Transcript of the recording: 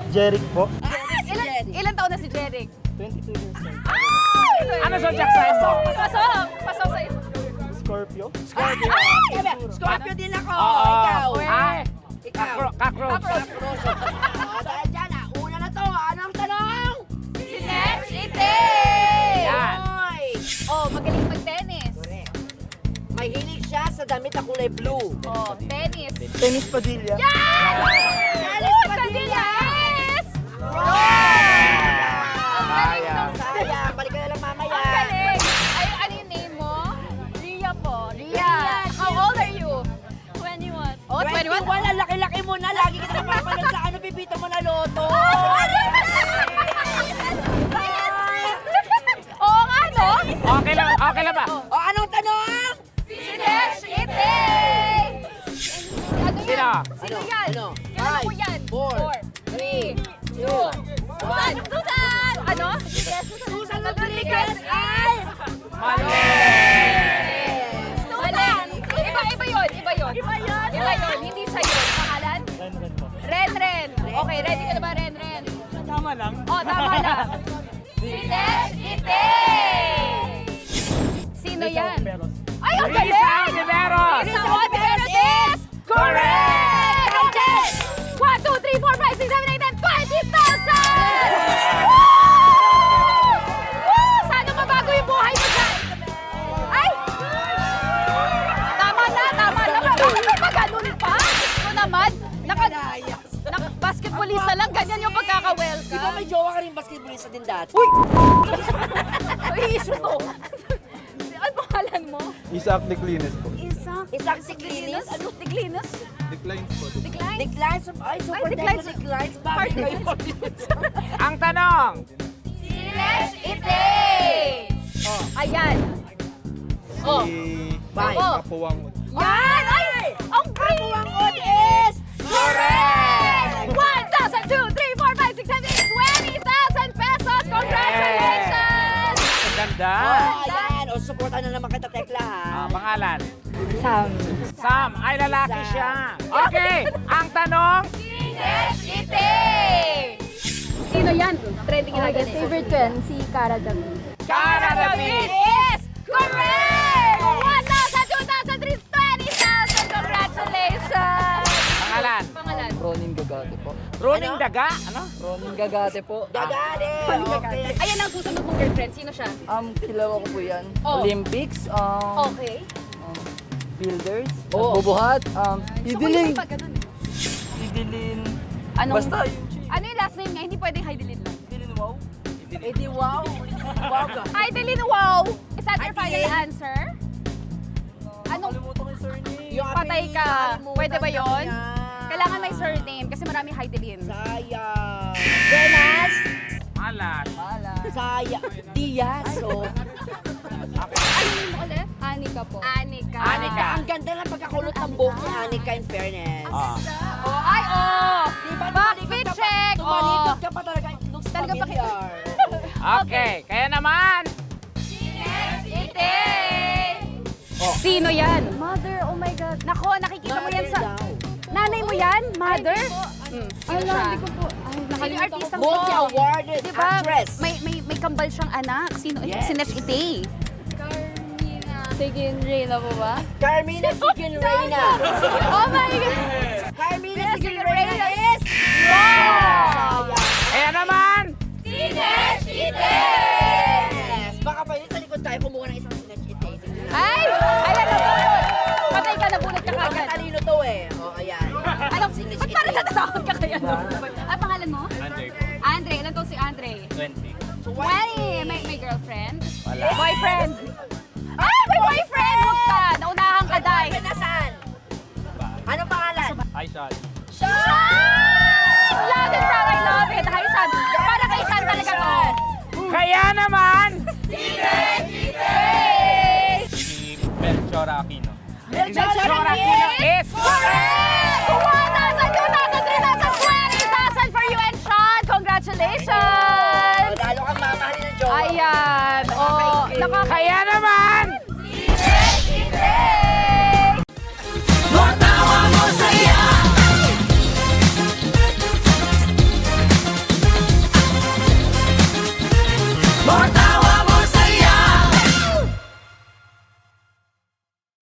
Jeric po. Ilan taon na si Jeric? 22 years old. Ano zodiac sign mo? Pasok sa Scorpio. Scorpio. Scorpio din ako. Oo. Ikaw. Ah, Ikaw. cockroach. Cockroach. Dahil dyan, una na to. Anong tanong? si Nesh Ite! Yan. Hoy. Oh, magaling mag-tennis. May hilig siya sa damit na kulay blue. Oh, tennis. Tennis Padilla. Alice Padilla. Yes! Sayang. Sayang, balik ka na lang mamaya. Ang galing! Ay, ano yung name mo? Ria po. Ria. How old are you? 21. Oh, 21? 21, ang laki-laki mo na. Lagi kita napapanood sa ano, pipito mo na loto. Oo nga, no? Okay lang ba? O, anong tanong? Si Nesh Ite! Ano Sino? yan? Sino yan? Ano? Kilala ko yan. 4, 3, 2, 1. Susan! Ano? Susan Rodriguez ay... Mali! Susan! Iba yun. Hindi siya yun. Pangalan? Ren po. Ren. Okay, ready ka na ba, Ren? Tama lang. Oh, tama lang. Si Nesh Ite! Sino yan? Peros. Ay, ang Risa galing! Viveros! Risa Viveros is correct! Okay! 1, 2, 3, 4, 5, 6, 7, 8, 10, 20,000! Woo! Sana mabago yung buhay mo dyan! Ay! Tama na! Bakit ba ganun pa? Ito naman, basketballista lang, ganyan yung Di ba pagkaka-welcome. may jowa ka rin basketballista din dati? Uy, issue to. Ano pangalan mo? Isaac Declines po. Isang Declines? Ano? Declinus? Declines po. Declines? Declines? Ay, super Declines. Declines. Bakit kayo? Ang tanong! Si Nesh Ite! Oh, ayan. Oh. Si Bye. Kapuwang. Yan! Ay! Ang brain! Ang on is... Correct! 1,000, 2, 3, 4, 5, 6, 7, 20,000 pesos! Congratulations! Ang ganda! Oh, ayan. O, supportan na naman kita, Tekla, ha? Pangalan? Sam. Sam. Ay, lalaki Sam. siya. Okay, ang tanong? Si Nesh Ite! Sino yan? Trending na ganito. Favorite ko yan, si Cara David. Cara David! is correct! 1,000, 2,000, 3,000, 20,000! Congratulations! Pangalan? Pangalan? Ronin Gagate po. Runing Ano? daga? Ano? Ronin Gagate po. Gagari. Okay. Ayan ang susunod mong girlfriend. Sino siya? Kilala ko po yan. Oh. Olympics, Okay. builders, Oh. bubuhat, So, Hidilin. pag ganun eh. Hidilin. Anong, Basta yun. ano yung last name niya? Hindi pwedeng Heidelin lang. Hidilin, wow. Eh di wow. Wow ka. Heidelin, wow! Is that your final Heidelin. answer? Anong Kalimutan ko yung surname. Yung patay ka? apelido, Pwede ba yun? niya. Kailangan may surname kasi marami Heidelin. Sayang. Venas. Malas. Mala. Sayang. Diaz. Oh. Ano yun mo ulit? Anika po. Anika. Anika. Ang ganda ng pagkakulot ng buhok ni Anika in fairness. Ah. Oh, ay, oh! Diba, Backfit check! Tumalikod Oh. ka pa talaga. It looks Talaga familiar. Okay, kaya naman, Ite! Sino yan? Mother, oh my God. Nako, nakikita mo yan sa... Mother daw. Nanay mo yan? Mother? Ala, hindi ko po. Ay, Sino yung nakalimutan ko. artistang Multi-awarded Diba? actress. May kambal siyang anak. Sino? Yes. Si Nesh Ite. Sige, Reyna po ba? Carmina Sigin Reyna. Oh my God! Carmina Yes, Sigin Sigin Reyna Reyna. is... Wow! kaya naman, Si Nesh Ite! Yes. Baka pa yun sa likod tayo kumuha ng isang sinachite. Ay! Ayan na po! Patay ka, nabulat ka kagad. Talino to eh. O, ayan. Anong, Sinach ba't parang ite. natatakot ka kaya? Ang pangalan mo? Andre po. Andre. Ilan taon si Andre? 20. 20. May girlfriend? Wala. Boyfriend?